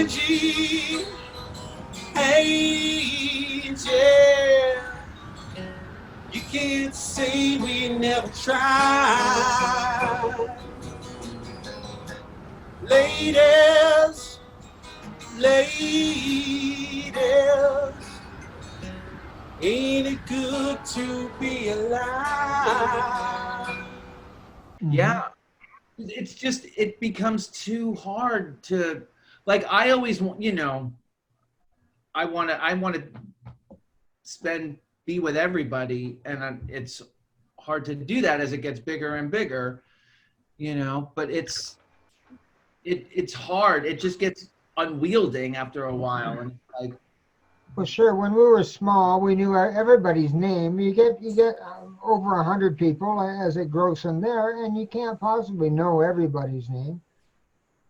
energy, angel. You can't say we never tried. Ladies, ladies, ain't it good to be alive? Yeah, it's just, it becomes too hard to, like, I always want, you know, I want to be with everybody, and it's hard to do that as it gets bigger and bigger, you know, but it's hard. It just gets unwielding after a while, and like, Well, sure. When we were small, we knew everybody's name. You get over 100 people as it grows from there, and you can't possibly know everybody's name.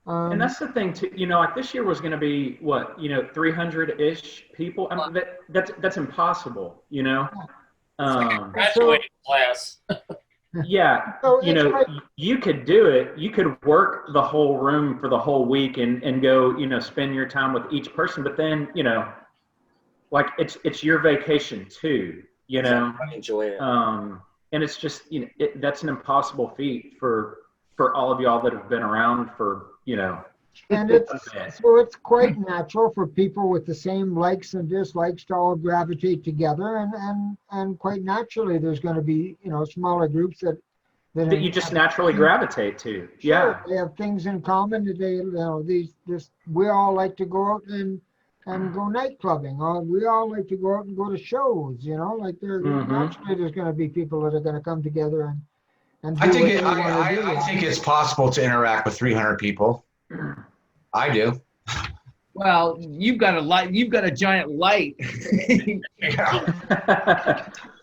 And that's the thing too. You know, like this year was going to be what, you know, 300-ish people. I mean, that's impossible. You know. Graduating class. Yeah, So you know, like, you could do it. You could work the whole room for the whole week and go, you know, spend your time with each person. But then, you know, like it's your vacation too, you know. I enjoy it. And it's just, you know, that's an impossible feat for all of y'all that have been around for, you know. and it's quite natural for people with the same likes and dislikes to all gravitate together, and quite naturally there's going to be, you know, smaller groups that you just naturally gravitate to. Yeah, they have things in common. That they, you know, we all like to go out and go night clubbing, or we all like to go out and go to shows, you know, like naturally there's going to be people that are going to come together and I think it's possible to interact with 300 people. I do. well, you've got a giant light.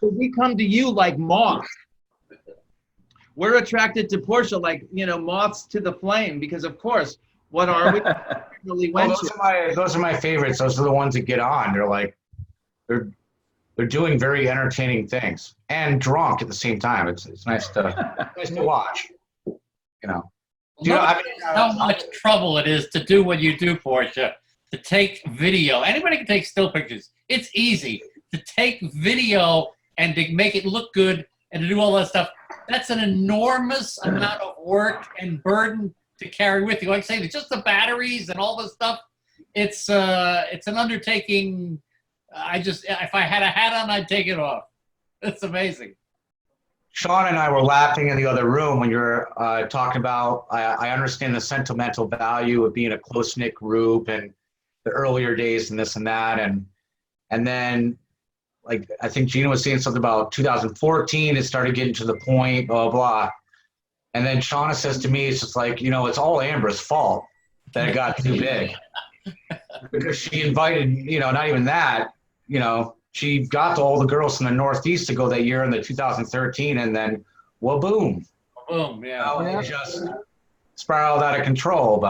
We come to you like moths. We're attracted to Portia like, you know, moths to the flame, because of course, what are we? Well, those are my favorites. Those are the ones that get on. They're like, they're doing very entertaining things and drunk at the same time. It's nice to watch. You know. How much trouble it is to do what you do, Portia. To take video. Anybody can take still pictures. It's easy to take video and to make it look good and to do all that stuff. That's an enormous amount of work and burden to carry with you. Like I say, just the batteries and all this stuff. It's an undertaking. If I had a hat on, I'd take it off. It's amazing. Sean and I were laughing in the other room when you were talking about, I understand the sentimental value of being a close-knit group and the earlier days and this and that. And then, like, I think Gina was saying something about 2014, it started getting to the point, blah, blah. And then Shauna says to me, it's just like, you know, it's all Amber's fault that it got too big. Because she invited, you know, not even that, you know, she got all the girls from the Northeast to go that year in the 2013, and then, well, boom. Boom, yeah. You know, it just spiraled out of control.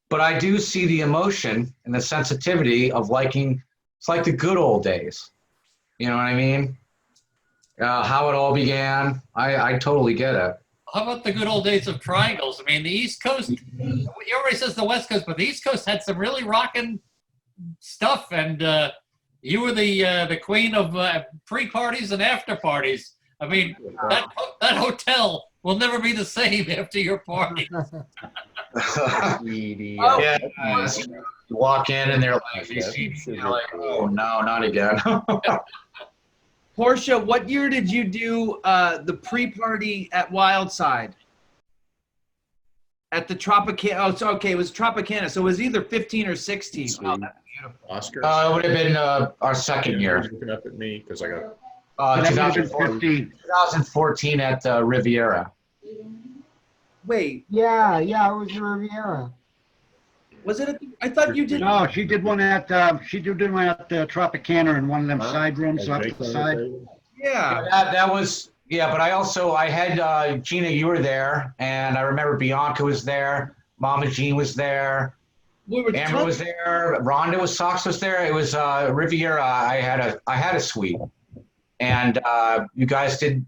But I do see the emotion and the sensitivity of liking, it's like the good old days. You know what I mean? How it all began. I totally get it. How about the good old days of triangles? I mean, the East Coast, everybody says the West Coast, but the East Coast had some really rocking stuff, and you were the queen of pre-parties and after parties. I mean, that hotel will never be the same after your party. You walk in and they're like, you're like, oh no, not again. Portia, what year did you do the pre-party at Wildside? At the Tropicana. Oh, so okay, it was Tropicana. So it was either 15 or 16. Wow, that's beautiful. Oscar. It would have been our second year. Looking up at me because I got. 2014 at Riviera. Wait. Yeah, it was Riviera. Was it? I thought you did. No, she did one at Tropicana in one of them side rooms off to the side. Yeah. That was. Yeah, but I had Gina, you were there, and I remember Bianca was there, Mama Jean was there, Amber was there, Rhonda Sox was there. It was Riviera. I had a suite, and you guys did.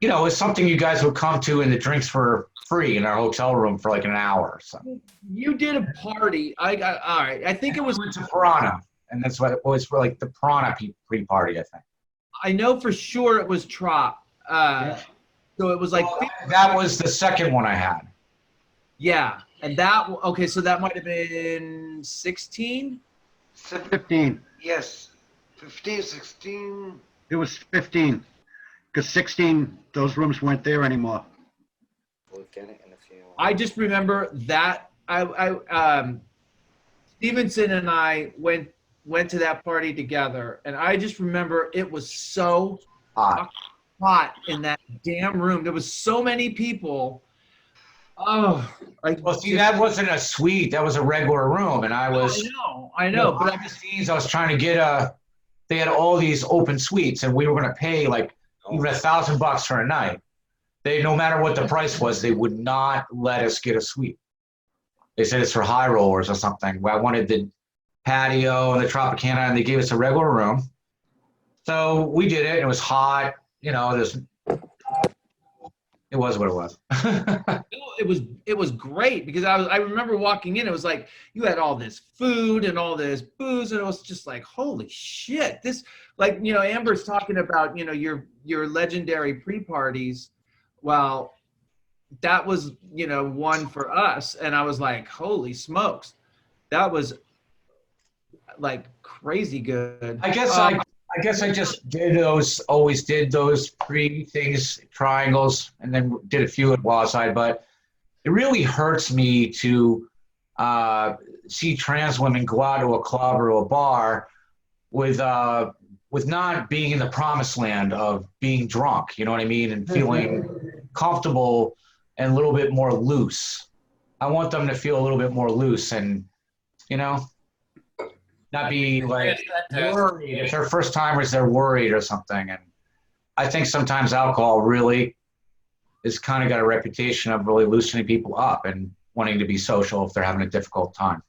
you know, it's something you guys would come to, and the drinks were free in our hotel room for like an hour. So You did a party. All right. I think it was. we went to Piranha, and that's what it was for, like the Piranha pre-party, I think. I know for sure it was Trop. So it was like, Well, that was the second one I had. yeah, and that okay. So that might have been 16. 15. Yes, 15, 16. It was 15. Because 16, those rooms weren't there anymore. I just remember that Stevenson and I went to that party together, and I just remember it was so hot in that damn room. There was so many people. Oh, Well, see, that wasn't a suite. That was a regular room, and I was. I know. But behind the scenes, I was trying to get they had all these open suites, and we were going to pay like even $1,000 for a night. They, no matter what the price was, they would not let us get a suite. They said it's for high rollers or something. Well, I wanted the patio and the Tropicana, and they gave us a regular room. So we did it. It was hot. You know, it was what it was. It was great because I remember walking in. It was like you had all this food and all this booze, and it was just like, holy shit! This, like, you know, Amber's talking about, you know, your legendary pre-parties. Well, that was, you know, one for us, and I was like, holy smokes, that was like crazy good. I guess I just always did those pre-things, triangles, and then did a few at Wild Side. But it really hurts me to see trans women go out to a club or a bar with not being in the promised land of being drunk. You know what I mean? And feeling comfortable and a little bit more loose. I want them to feel a little bit more loose, and, you know, not be like worried. If they're first timers, they're worried or something. And I think sometimes alcohol really has kind of got a reputation of really loosening people up and wanting to be social if they're having a difficult time.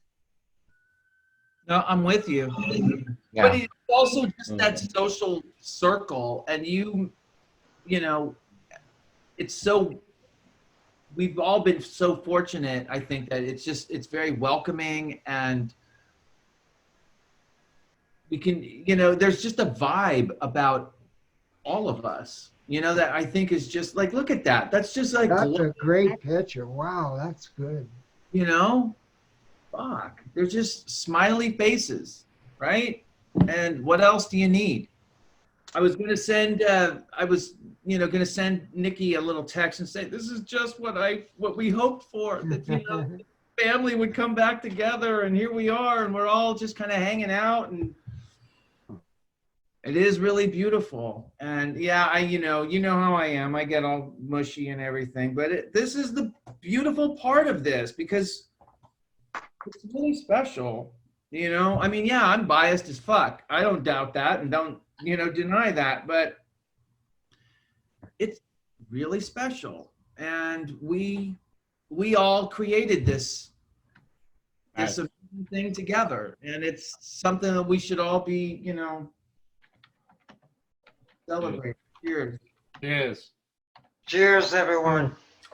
No, I'm with you. Yeah. But it's also just that social circle, and you know, it's so. We've all been so fortunate. I think that it's very welcoming, and we can, you know, there's just a vibe about all of us, you know, that I think is just like, look at that. That's just like, That's a great picture. Wow, that's good. you know, fuck. They're just smiley faces, right? And what else do you need? I was going to send, going to send Nikki a little text and say, this is just what we hoped for, that, you know, the family would come back together, and here we are, and we're all just kind of hanging out, and it is really beautiful. And yeah, you know how I am. I get all mushy and everything, but this is the beautiful part of this, because it's really special. You know, I mean, yeah, I'm biased as fuck. I don't doubt that, and don't, you know, deny that, but it's really special. And we all created this amazing thing together, and it's something that we should all be, you know, celebrate. Cheers. Cheers. Cheers, everyone.